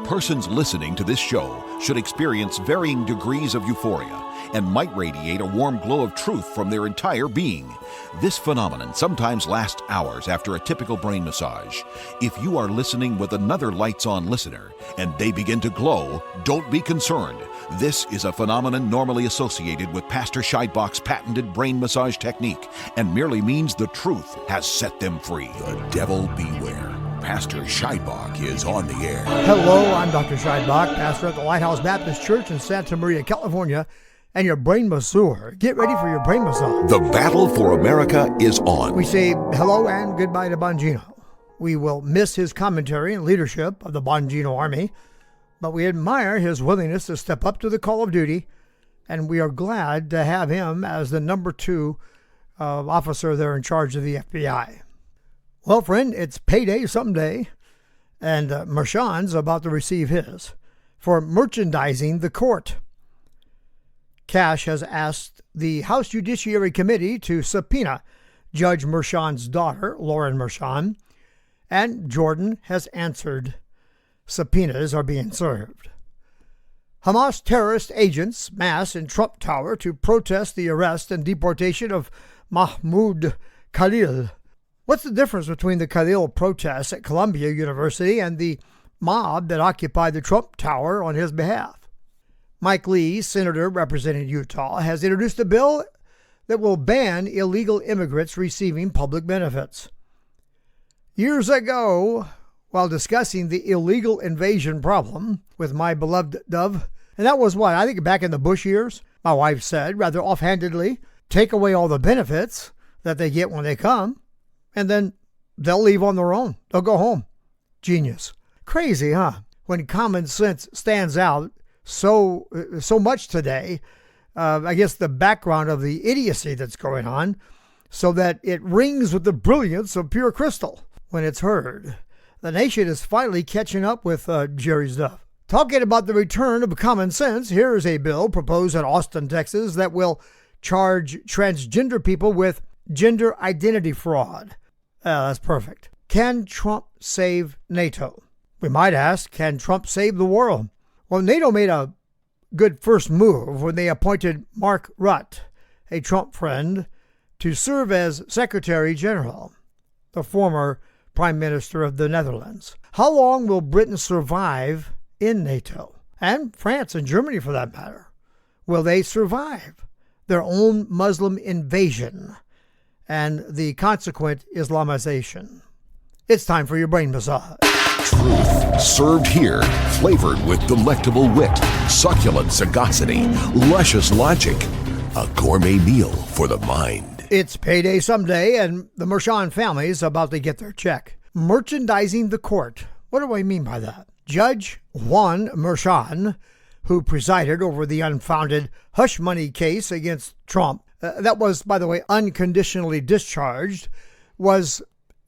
Persons listening to this show should experience varying degrees of euphoria and might radiate a warm glow of truth from their entire being. This phenomenon sometimes lasts hours after a typical brain massage. If you are listening with another lights-on listener and they begin to glow, don't be concerned. This is a phenomenon normally associated with Pastor Scheidbach's patented brain massage technique and merely means the truth has set them free. The devil beware. Pastor Scheidbach is on the air. Hello, I'm Dr. Scheidbach, pastor at the Lighthouse Baptist Church in Santa Maria, California, and your brain masseur. Get ready for your brain massage. The battle for America is on. We say hello and goodbye to Bongino. We will miss his commentary and leadership of the Bongino Army, but we admire his willingness to step up to the call of duty, and we are glad to have him as the number 2 officer there in charge of the FBI. Well, friend, it's payday someday, and Mershon's about to receive his for merchandising the court. Kash has asked the House Judiciary Committee to subpoena Judge Mershon's daughter, Lauren Mershon, and Jordan has answered. Subpoenas are being served. Hamas terrorist agents mass in Trump Tower to protest the arrest and deportation of Mahmoud Khalil. What's the difference between the Khalil protests at Columbia University and the mob that occupied the Trump Tower on his behalf? Mike Lee, senator representing Utah, has introduced a bill that will ban illegal immigrants receiving public benefits. Years ago, while discussing the illegal invasion problem with my beloved Dove, and that was what, I think back in the Bush years, my wife said, rather offhandedly, take away all the benefits that they get when they come, and then they'll leave on their own. They'll go home. Genius. Crazy, huh? When common sense stands out so much today, I guess the background of the idiocy that's going on, so that it rings with the brilliance of pure crystal when it's heard. The nation is finally catching up with Jerry's Duff. Talking about the return of common sense, here is a bill proposed in Austin, Texas, that will charge transgender people with gender identity fraud. That's perfect. Can Trump save NATO? We might ask, can Trump save the world? Well, NATO made a good first move when they appointed Mark Rutte, a Trump friend, to serve as Secretary General, the former Prime Minister of the Netherlands. How long will Britain survive in NATO? And France and Germany, for that matter. Will they survive their own Muslim invasion and the consequent Islamization? It's time for your brain massage. Truth served here, flavored with delectable wit, succulent sagacity, luscious logic. A gourmet meal for the mind. It's payday someday, and the Mershon family's about to get their check. Merchandising the court. What do I mean by that? Judge Juan Mershon, who presided over the unfounded hush money case against Trump, that was, by the way, unconditionally discharged, was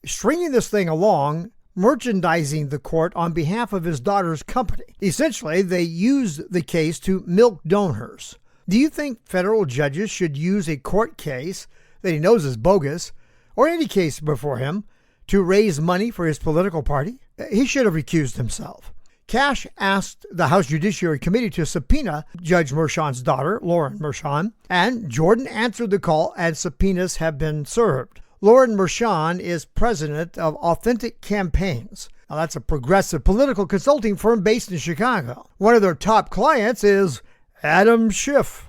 stringing this thing along, merchandising the court on behalf of his daughter's company. Essentially, they used the case to milk donors. Do you think federal judges should use a court case that he knows is bogus, or any case before him, to raise money for his political party? He should have recused himself. Kash asked the House Judiciary Committee to subpoena Judge Mershon's daughter, Lauren Mershon, and Jordan answered the call and subpoenas have been served. Lauren Mershon is president of Authentic Campaigns. Now, that's a progressive political consulting firm based in Chicago. One of their top clients is Adam Schiff,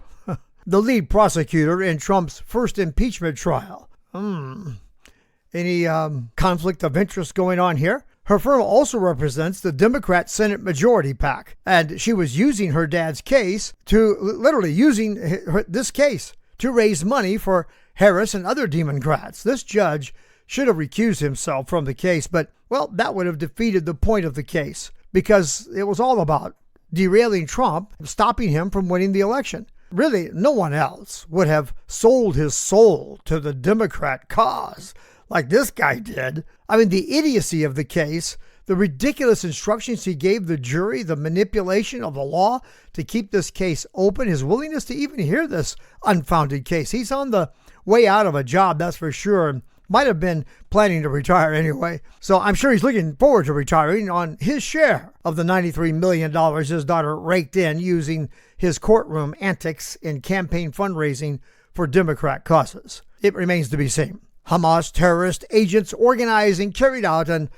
the lead prosecutor in Trump's first impeachment trial. Any conflict of interest going on here? Her firm also represents the Democrat Senate Majority PAC, and she was using her dad's case this case to raise money for Harris and other Demoncrats. This judge should have recused himself from the case, but, well, that would have defeated the point of the case because it was all about derailing Trump, stopping him from winning the election. Really, no one else would have sold his soul to the Democrat cause like this guy did. I mean, the idiocy of the case, the ridiculous instructions he gave the jury, the manipulation of the law to keep this case open, his willingness to even hear this unfounded case. He's on the way out of a job, that's for sure. And Might have been planning to retire anyway. So I'm sure he's looking forward to retiring on his share of the $93 million his daughter raked in using his courtroom antics in campaign fundraising for Democrat causes. It remains to be seen. Hamas terrorist agents organized and carried out an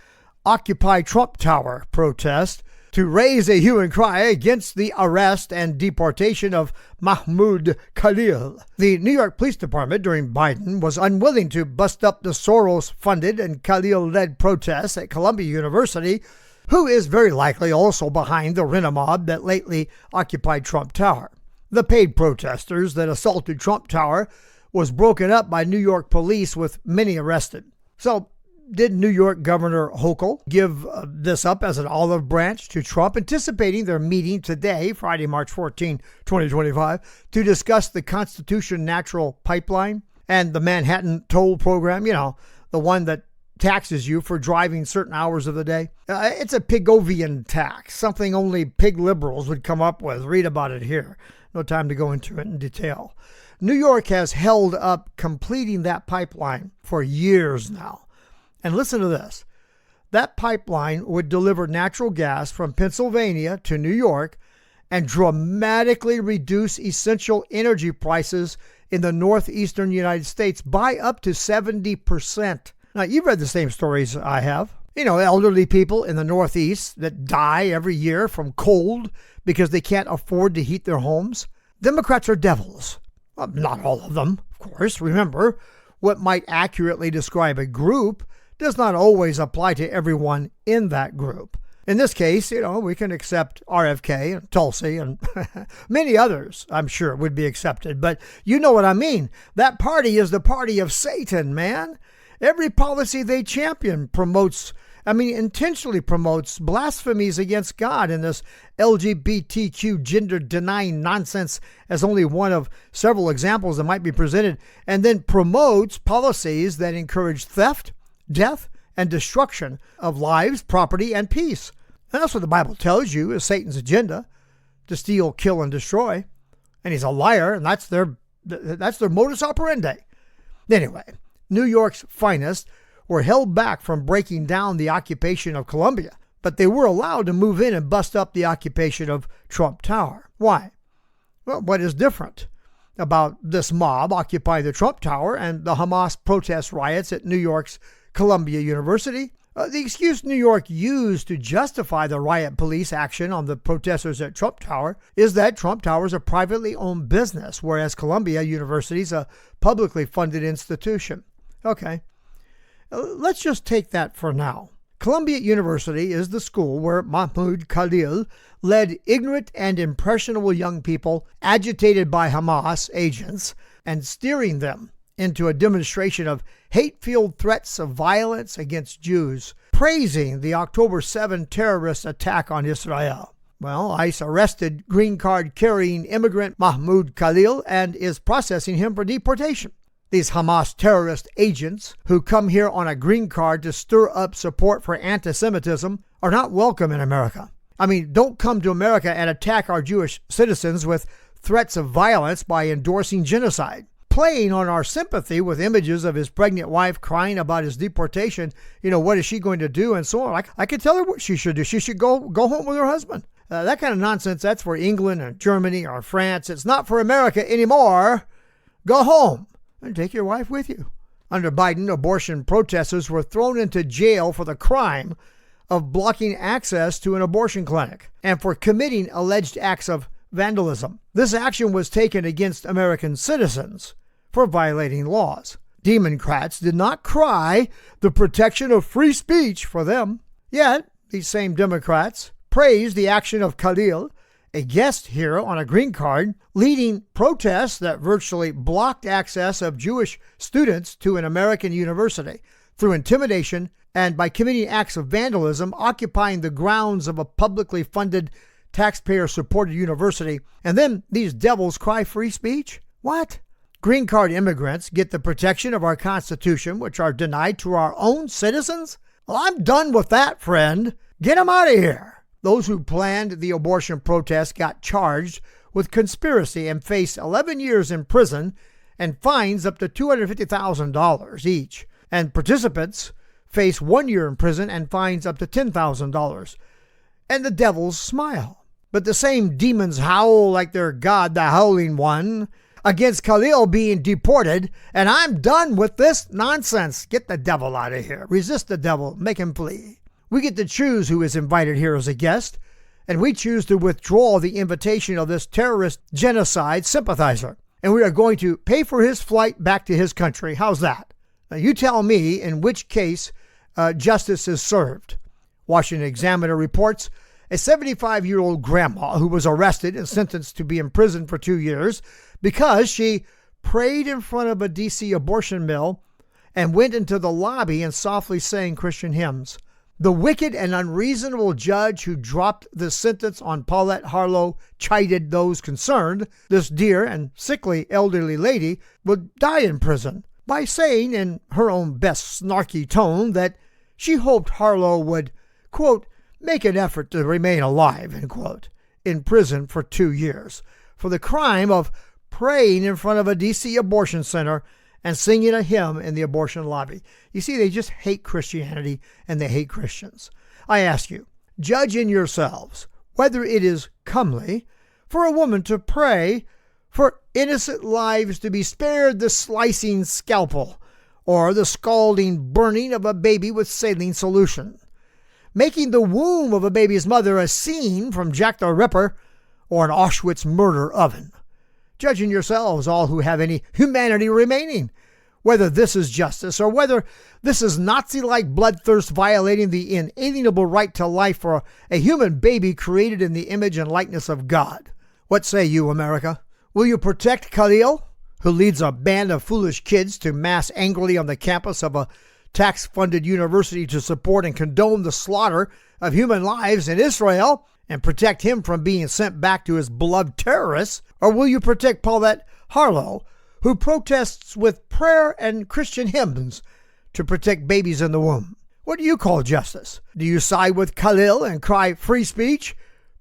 Occupy Trump Tower protest to raise a hue and cry against the arrest and deportation of Mahmoud Khalil. The New York Police Department during Biden was unwilling to bust up the Soros-funded and Khalil-led protests at Columbia University, who is very likely also behind the rent-a-mob that lately occupied Trump Tower. The paid protesters that assaulted Trump Tower was broken up by New York police with many arrested. So, did New York Governor Hochul give this up as an olive branch to Trump, anticipating their meeting today, Friday, March 14, 2025, to discuss the Constitution Natural Pipeline and the Manhattan Toll Program, the one that taxes you for driving certain hours of the day? It's a Pigovian tax, something only pig liberals would come up with. Read about it here. No time to go into it in detail. New York has held up completing that pipeline for years now. And listen to this. That pipeline would deliver natural gas from Pennsylvania to New York and dramatically reduce essential energy prices in the northeastern United States by up to 70%. Now, you've read the same stories I have. Elderly people in the Northeast that die every year from cold because they can't afford to heat their homes. Democrats are devils. Well, not all of them, of course. Remember, what might accurately describe a group does not always apply to everyone in that group. In this case, we can accept RFK and Tulsi and many others, I'm sure, would be accepted. But you know what I mean. That party is the party of Satan, man. Every policy they champion intentionally promotes blasphemies against God in this LGBTQ gender-denying nonsense as only one of several examples that might be presented, and then promotes policies that encourage theft, death, and destruction of lives, property, and peace. And that's what the Bible tells you is Satan's agenda, to steal, kill, and destroy. And he's a liar, and that's their modus operandi. Anyway, New York's finest were held back from breaking down the occupation of Columbia, but they were allowed to move in and bust up the occupation of Trump Tower. Why? Well, what is different about this mob occupying the Trump Tower and the Hamas protest riots at New York's Columbia University? The excuse New York used to justify the riot police action on the protesters at Trump Tower is that Trump Tower is a privately owned business, whereas Columbia University is a publicly funded institution. Okay, let's just take that for now. Columbia University is the school where Mahmoud Khalil led ignorant and impressionable young people agitated by Hamas agents and steering them into a demonstration of hate-filled threats of violence against Jews, praising the October 7 terrorist attack on Israel. Well, ICE arrested green card carrying immigrant Mahmoud Khalil and is processing him for deportation. These Hamas terrorist agents who come here on a green card to stir up support for anti-Semitism are not welcome in America. Don't come to America and attack our Jewish citizens with threats of violence by endorsing genocide. Playing on our sympathy with images of his pregnant wife crying about his deportation, what is she going to do and so on. I could tell her what she should do. She should go home with her husband. That kind of nonsense, that's for England or Germany or France. It's not for America anymore. Go home and take your wife with you. Under Biden, abortion protesters were thrown into jail for the crime of blocking access to an abortion clinic and for committing alleged acts of vandalism. This action was taken against American citizens for violating laws. Demoncrats did not cry the protection of free speech for them. Yet, these same Democrats praised the action of Khalil, a guest here on a green card, leading protests that virtually blocked access of Jewish students to an American university through intimidation and by committing acts of vandalism, occupying the grounds of a publicly funded, taxpayer-supported university. And then these devils cry free speech? What? Green card immigrants get the protection of our Constitution, which are denied to our own citizens? Well, I'm done with that, friend. Get them out of here. Those who planned the abortion protest got charged with conspiracy and face 11 years in prison and fines up to $250,000 each. and participants face 1 year in prison and fines up to $10,000. And the devils smile. But the same demons howl like they're God, the Howling One, against Khalil being deported, and I'm done with this nonsense. Get the devil out of here. Resist the devil. Make him flee. We get to choose who is invited here as a guest, and we choose to withdraw the invitation of this terrorist genocide sympathizer. And we are going to pay for his flight back to his country. How's that? Now you tell me in which case justice is served. Washington Examiner reports a 75-year-old grandma who was arrested and sentenced to be in prison for 2 years because she prayed in front of a D.C. abortion mill and went into the lobby and softly sang Christian hymns. The wicked and unreasonable judge who dropped the sentence on Paulette Harlow chided those concerned. This dear and sickly elderly lady would die in prison by saying in her own best snarky tone that she hoped Harlow would, quote, make an effort to remain alive, end quote, in prison for 2 years for the crime of praying in front of a D.C. abortion center and singing a hymn in the abortion lobby. You see, they just hate Christianity and they hate Christians. I ask you, judge in yourselves whether it is comely for a woman to pray for innocent lives to be spared the slicing scalpel or the scalding burning of a baby with saline solution, making the womb of a baby's mother a scene from Jack the Ripper or an Auschwitz murder oven. Judging yourselves, all who have any humanity remaining, whether this is justice or whether this is Nazi-like bloodthirst violating the inalienable right to life for a human baby created in the image and likeness of God. What say you, America? Will you protect Khalil, who leads a band of foolish kids to mass angrily on the campus of a tax-funded university to support and condone the slaughter of human lives in Israel, and protect him from being sent back to his beloved terrorists? Or will you protect Paulette Harlow, who protests with prayer and Christian hymns to protect babies in the womb? What do you call justice? Do you side with Khalil and cry free speech,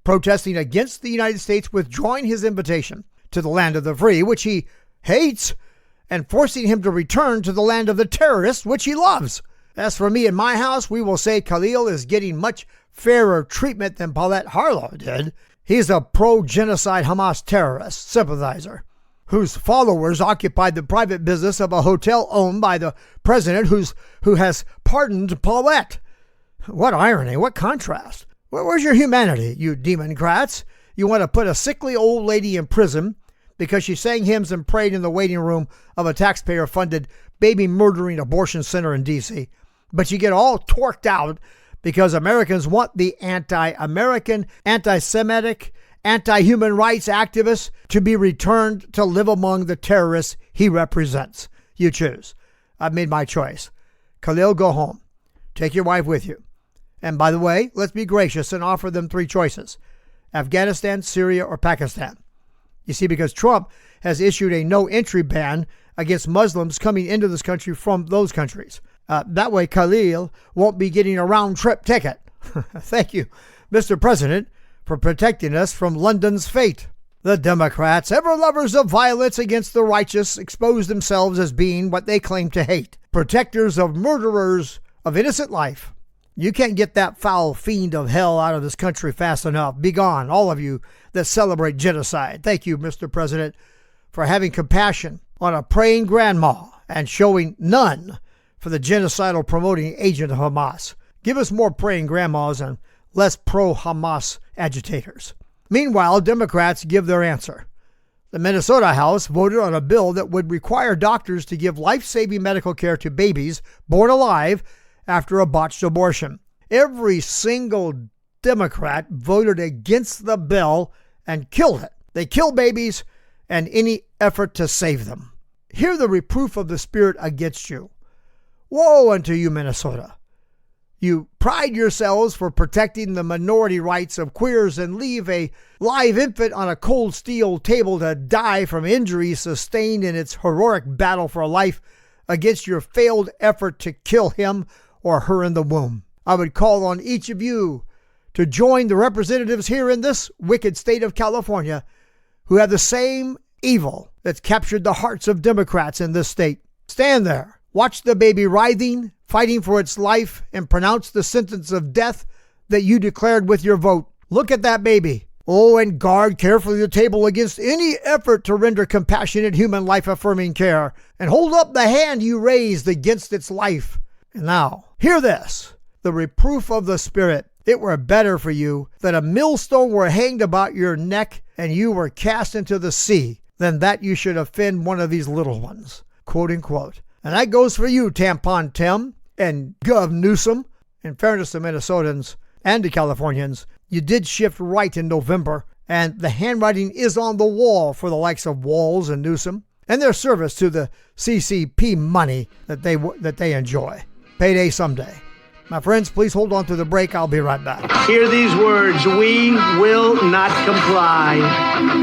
protesting against the United States withdrawing his invitation to the land of the free, which he hates, and forcing him to return to the land of the terrorists, which he loves? As for me and my house, we will say Khalil is getting much fairer treatment than Paulette Harlow did. He's a pro-genocide Hamas terrorist sympathizer whose followers occupied the private business of a hotel owned by the president who has pardoned Paulette. What irony, what contrast. Where's your humanity, you Demoncrats? You want to put a sickly old lady in prison because she sang hymns and prayed in the waiting room of a taxpayer-funded baby-murdering abortion center in D.C., but you get all torqued out because Americans want the anti-American, anti-Semitic, anti-human rights activists to be returned to live among the terrorists he represents. You choose. I've made my choice. Khalil, go home. Take your wife with you. And by the way, let's be gracious and offer them 3 choices: Afghanistan, Syria, or Pakistan. You see, because Trump has issued a no-entry ban against Muslims coming into this country from those countries. That way, Khalil won't be getting a round-trip ticket. Thank you, Mr. President, for protecting us from London's fate. The Democrats, ever lovers of violence against the righteous, expose themselves as being what they claim to hate: protectors of murderers of innocent life. You can't get that foul fiend of hell out of this country fast enough. Begone, all of you that celebrate genocide. Thank you, Mr. President, for having compassion on a praying grandma and showing none for the genocidal promoting agent of Hamas. Give us more praying grandmas and less pro-Hamas agitators. Meanwhile, Democrats give their answer. The Minnesota House voted on a bill that would require doctors to give life-saving medical care to babies born alive after a botched abortion. Every single Democrat voted against the bill and killed it. They kill babies and any effort to save them. Hear the reproof of the Spirit against you. Woe unto you, Minnesota! You pride yourselves for protecting the minority rights of queers and leave a live infant on a cold steel table to die from injuries sustained in its heroic battle for life against your failed effort to kill him or her in the womb. I would call on each of you to join the representatives here in this wicked state of California who have the same evil that's captured the hearts of Democrats in this state. Stand there Watch the baby writhing, fighting for its life, and pronounce the sentence of death that you declared with your vote. Look at that baby. Oh, and guard carefully the table against any effort to render compassionate human life-affirming care, and hold up the hand you raised against its life. And now, hear this, the reproof of the Spirit. It were better for you that a millstone were hanged about your neck and you were cast into the sea than that you should offend one of these little ones. Quote unquote. And that goes for you, Tampon Tim and Gov Newsom. In fairness to Minnesotans and to Californians, you did shift right in November, and the handwriting is on the wall for the likes of Walz and Newsom and their service to the CCP money that they enjoy. Payday someday. My friends, please hold on to the break. I'll be right back. Hear these words. We will not comply.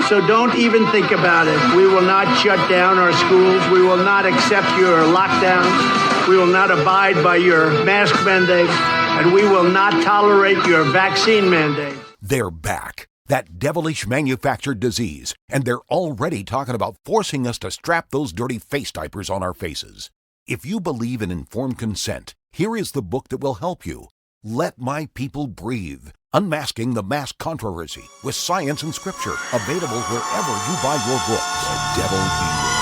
So don't even think about it. We will not shut down our schools. We will not accept your lockdowns. We will not abide by your mask mandates. And we will not tolerate your vaccine mandate. They're back. That devilish manufactured disease. And they're already talking about forcing us to strap those dirty face diapers on our faces. If you believe in informed consent, here is the book that will help you. Let My People Breathe. Unmasking the Mask Controversy with science and scripture. Available wherever you buy your books. The devil be with.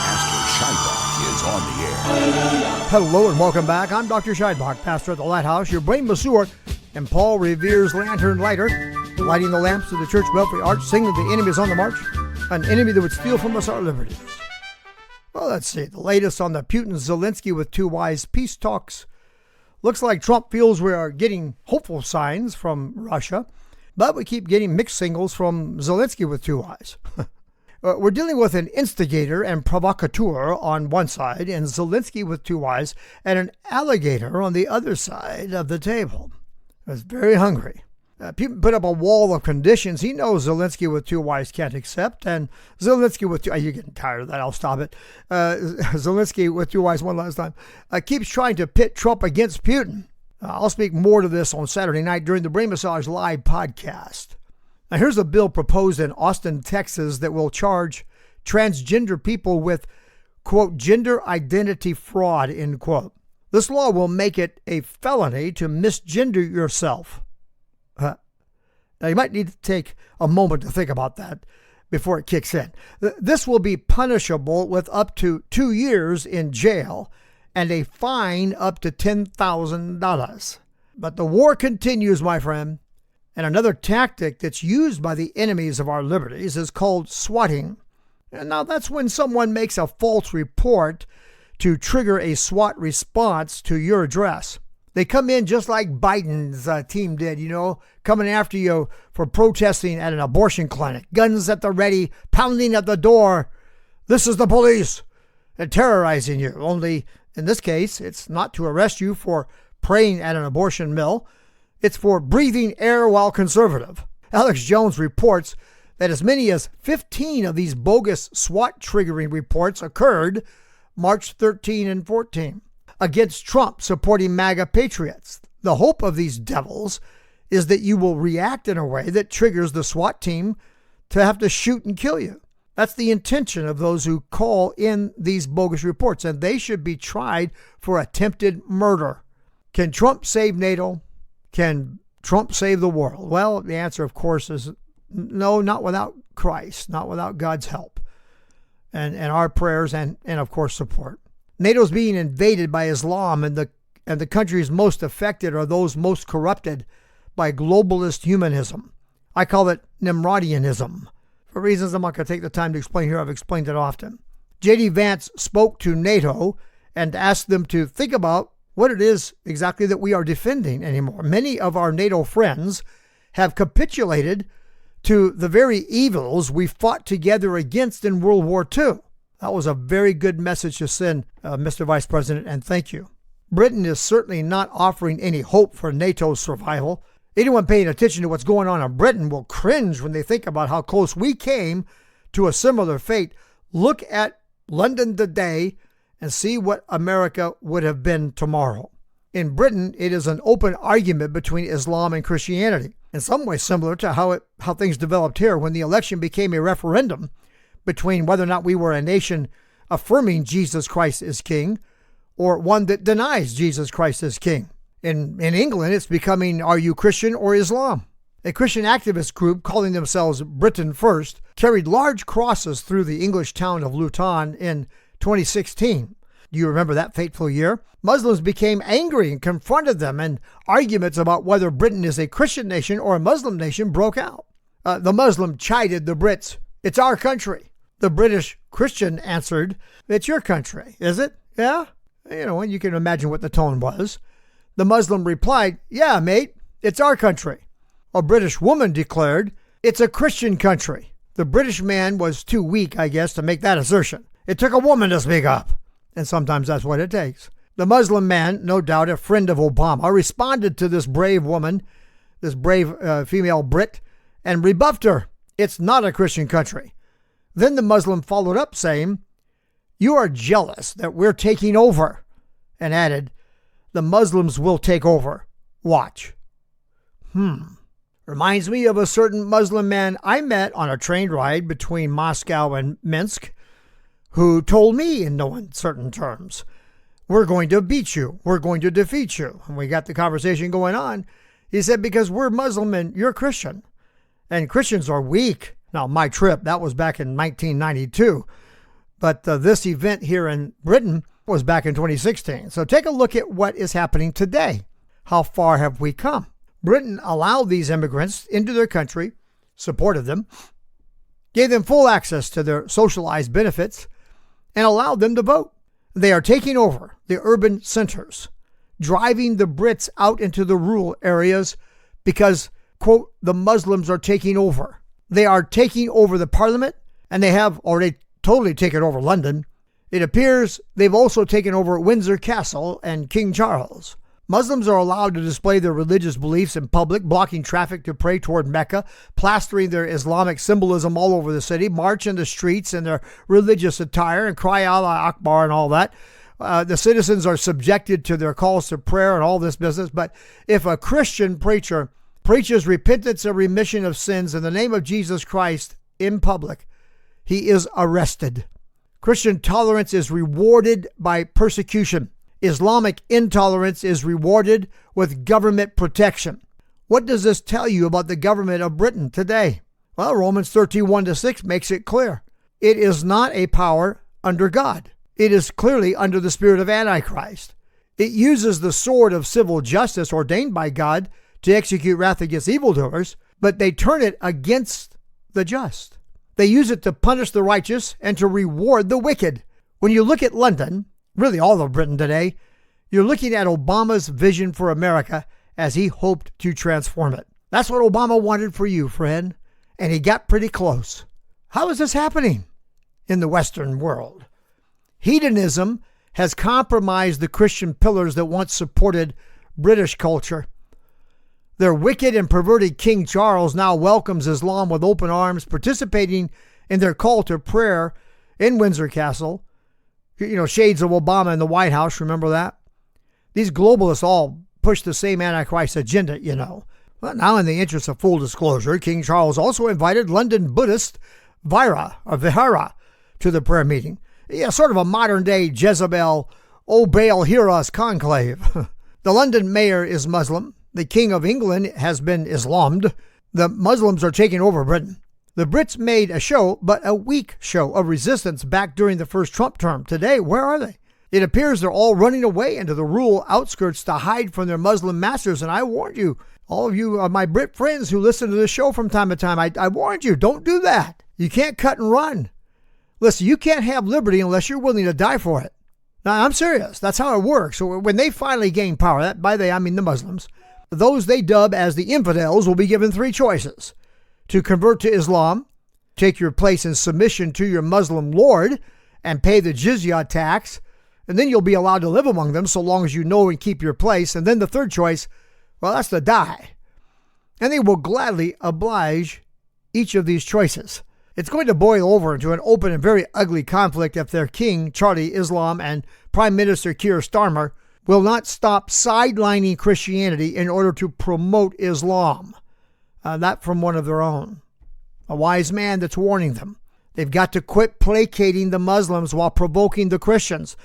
Pastor Scheidbach is on the air. Hello and welcome back. I'm Dr. Scheidbach, pastor at the Lighthouse, your brain masseur, and Paul Revere's lantern lighter, lighting the lamps of the church belfry arch, singing the enemy is on the march, an enemy that would steal from us our liberties. Well, let's see. The latest on the Putin-Zelensky with two wise peace talks. Looks like Trump feels we are getting hopeful signs from Russia, but we keep getting mixed signals from Zelensky with two eyes. We're dealing with an instigator and provocateur on one side, and Zelensky with two eyes, and an alligator on the other side of the table. It's very hungry. Putin put up a wall of conditions he knows Zelensky with two eyes can't accept, and Zelensky with two you're getting tired of that, I'll stop it. Zelensky with two eyes one last time keeps trying to pit Trump against Putin. I'll speak more to this on Saturday night during the Brain Massage Live podcast. Now here's a bill proposed in Austin, Texas that will charge transgender people with, quote, gender identity fraud, end quote. This law will make it a felony to misgender yourself. Now, you might need to take a moment to think about that before it kicks in. This will be punishable with up to 2 years in jail and a fine up to $10,000. But the war continues, my friend. And another tactic that's used by the enemies of our liberties is called swatting. And now that's when someone makes a false report to trigger a SWAT response to your address. They come in just like Biden's team did, coming after you for protesting at an abortion clinic. Guns at the ready, pounding at the door. This is the police. And terrorizing you. Only, in this case, it's not to arrest you for praying at an abortion mill. It's for breathing air while conservative. Alex Jones reports that as many as 15 of these bogus SWAT triggering reports occurred March 13 and 14. Against Trump supporting MAGA patriots. The hope of these devils is that you will react in a way that triggers the SWAT team to have to shoot and kill you. That's the intention of those who call in these bogus reports, and they should be tried for attempted murder. Can Trump save NATO? Can Trump save the world? Well, the answer, of course, is no, not without Christ, not without God's help and our prayers and of course, support. NATO's being invaded by Islam, and the countries most affected are those most corrupted by globalist humanism. I call it Nimrodianism. For reasons I'm not going to take the time to explain here, I've explained it often. J.D. Vance spoke to NATO and asked them to think about what it is exactly that we are defending anymore. Many of our NATO friends have capitulated to the very evils we fought together against in World War II. That was a very good message to send, Mr. Vice President, and thank you. Britain is certainly not offering any hope for NATO's survival. Anyone paying attention to what's going on in Britain will cringe when they think about how close we came to a similar fate. Look at London today and see what America would have been tomorrow. In Britain, it is an open argument between Islam and Christianity, in some ways similar to how things developed here when the election became a referendum between whether or not we were a nation affirming Jesus Christ as king or one that denies Jesus Christ as king. In England, it's becoming, are you Christian or Islam? A Christian activist group calling themselves Britain First carried large crosses through the English town of Luton in 2016. Do you remember that fateful year? Muslims became angry and confronted them, and arguments about whether Britain is a Christian nation or a Muslim nation broke out. The Muslim chided the Brits. It's our country. The British Christian answered, it's your country, is it? Yeah? And you can imagine what the tone was. The Muslim replied, yeah, mate, it's our country. A British woman declared, it's a Christian country. The British man was too weak, I guess, to make that assertion. It took a woman to speak up. And sometimes that's what it takes. The Muslim man, no doubt a friend of Obama, responded to this brave woman, this brave female Brit, and rebuffed her. It's not a Christian country. Then the Muslim followed up saying, you are jealous that we're taking over, and added, the Muslims will take over. Watch. Reminds me of a certain Muslim man I met on a train ride between Moscow and Minsk, who told me in no uncertain terms, we're going to beat you. We're going to defeat you. And we got the conversation going on. He said, because we're Muslim and you're Christian. And Christians are weak. Now, my trip, that was back in 1992. But this event here in Britain was back in 2016. So take a look at what is happening today. How far have we come? Britain allowed these immigrants into their country, supported them, gave them full access to their socialized benefits, and allowed them to vote. They are taking over the urban centers, driving the Brits out into the rural areas because, quote, the Muslims are taking over. They are taking over the parliament, and they have already totally taken over London. It appears they've also taken over Windsor Castle and King Charles. Muslims are allowed to display their religious beliefs in public, blocking traffic to pray toward Mecca, plastering their Islamic symbolism all over the city, march in the streets in their religious attire and cry Allah Akbar and all that. The citizens are subjected to their calls to prayer and all this business. But if a Christian preacher preaches repentance and remission of sins in the name of Jesus Christ in public, he is arrested. Christian tolerance is rewarded by persecution. Islamic intolerance is rewarded with government protection. What does this tell you about the government of Britain today? Well, Romans 13:1-6 makes it clear. It is not a power under God. It is clearly under the spirit of Antichrist. It uses the sword of civil justice ordained by God to execute wrath against evildoers, but they turn it against the just. They use it to punish the righteous and to reward the wicked. When you look at London, really all of Britain today, you're looking at Obama's vision for America as he hoped to transform it. That's what Obama wanted for you, friend, and he got pretty close. How is this happening in the Western world? Hedonism has compromised the Christian pillars that once supported British culture. Their wicked and perverted King Charles now welcomes Islam with open arms, participating in their call to prayer in Windsor Castle. Shades of Obama in the White House, remember that? These globalists all push the same Antichrist agenda, Well, now, in the interest of full disclosure, King Charles also invited London Buddhist Vihara to the prayer meeting. Yeah, sort of a modern-day Jezebel, "O Baal, hear us" conclave. The London mayor is Muslim. The King of England has been Islamed. The Muslims are taking over Britain. The Brits made a show, but a weak show of resistance back during the first Trump term. Today, where are they? It appears they're all running away into the rural outskirts to hide from their Muslim masters. And I warned you, all of you, my Brit friends who listen to this show from time to time, I warned you, don't do that. You can't cut and run. Listen, you can't have liberty unless you're willing to die for it. Now, I'm serious. That's how it works. So when they finally gain power, that by they, I mean the Muslims, those they dub as the infidels will be given three choices: to convert to Islam, take your place in submission to your Muslim lord, and pay the jizya tax, and then you'll be allowed to live among them so long as you know and keep your place. And then the third choice, well, that's to die. And they will gladly oblige each of these choices. It's going to boil over into an open and very ugly conflict if their king, Charlie Islam, and Prime Minister Keir Starmer will not stop sidelining Christianity in order to promote Islam. That from one of their own. A wise man that's warning them. They've got to quit placating the Muslims while provoking the Christians.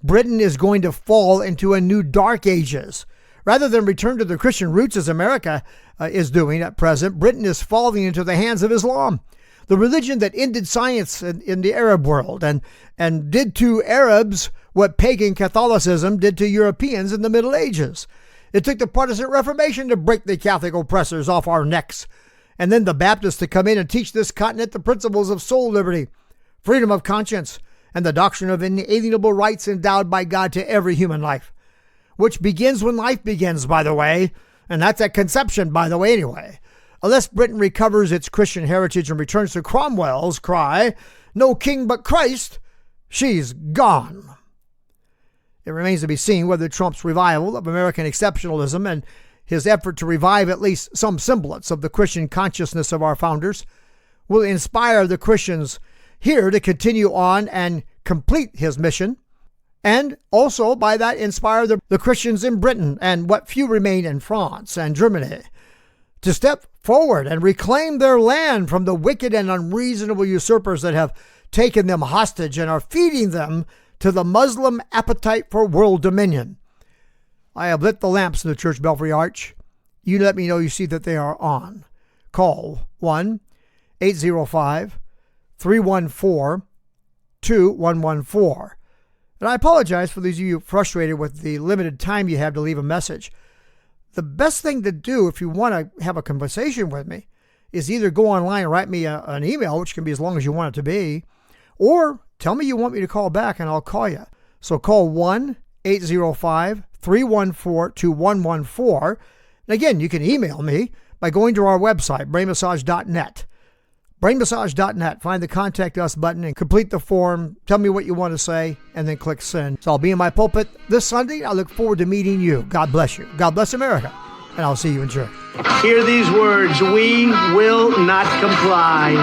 Britain is going to fall into a new dark ages. Rather than return to the Christian roots as America is doing at present, Britain is falling into the hands of Islam, the religion that ended science in the Arab world and did to Arabs what pagan Catholicism did to Europeans in the Middle Ages. It took the Protestant Reformation to break the Catholic oppressors off our necks, and then the Baptists to come in and teach this continent the principles of soul liberty, freedom of conscience, and the doctrine of inalienable rights endowed by God to every human life, which begins when life begins, by the way, and that's at conception, by the way, anyway. Unless Britain recovers its Christian heritage and returns to Cromwell's cry, "No king but Christ," she's gone. It remains to be seen whether Trump's revival of American exceptionalism and his effort to revive at least some semblance of the Christian consciousness of our founders will inspire the Christians here to continue on and complete his mission, and also by that inspire the Christians in Britain and what few remain in France and Germany to step forward and reclaim their land from the wicked and unreasonable usurpers that have taken them hostage and are feeding them to the Muslim appetite for world dominion. I have lit the lamps in the church belfry arch. You let me know you see that they are on. Call 1-805-314-2114. And I apologize for those of you frustrated with the limited time you have to leave a message. The best thing to do if you want to have a conversation with me is either go online and write me an email, which can be as long as you want it to be, or tell me you want me to call back and I'll call you. So call 1-805-314-2114. And again, you can email me by going to our website, brainmassage.net. Brainmassage.net. Find the Contact Us button and complete the form. Tell me what you want to say, and then click send. So I'll be in my pulpit this Sunday. I look forward to meeting you. God bless you. God bless America. And I'll see you in church. Hear these words: we will not comply.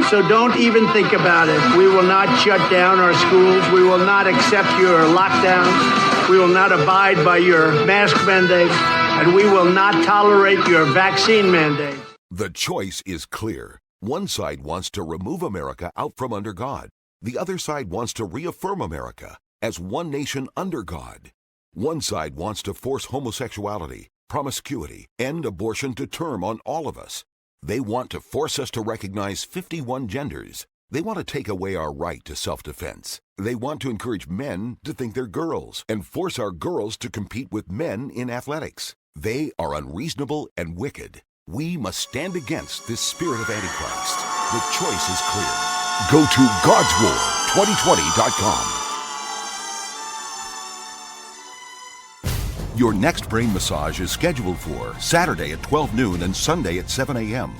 So don't even think about it. We will not shut down our schools. We will not accept your lockdowns. We will not abide by your mask mandates. And we will not tolerate your vaccine mandates. The choice is clear. One side wants to remove America out from under God. The other side wants to reaffirm America as one nation under God. One side wants to force homosexuality, promiscuity, and abortion to term on all of us. They want to force us to recognize 51 genders. They want to take away our right to self-defense. They want to encourage men to think they're girls and force our girls to compete with men in athletics. They are unreasonable and wicked. We must stand against this spirit of Antichrist. The choice is clear. Go to God'sWar2020.com. Your next brain massage is scheduled for Saturday at 12 noon and Sunday at 7 a.m.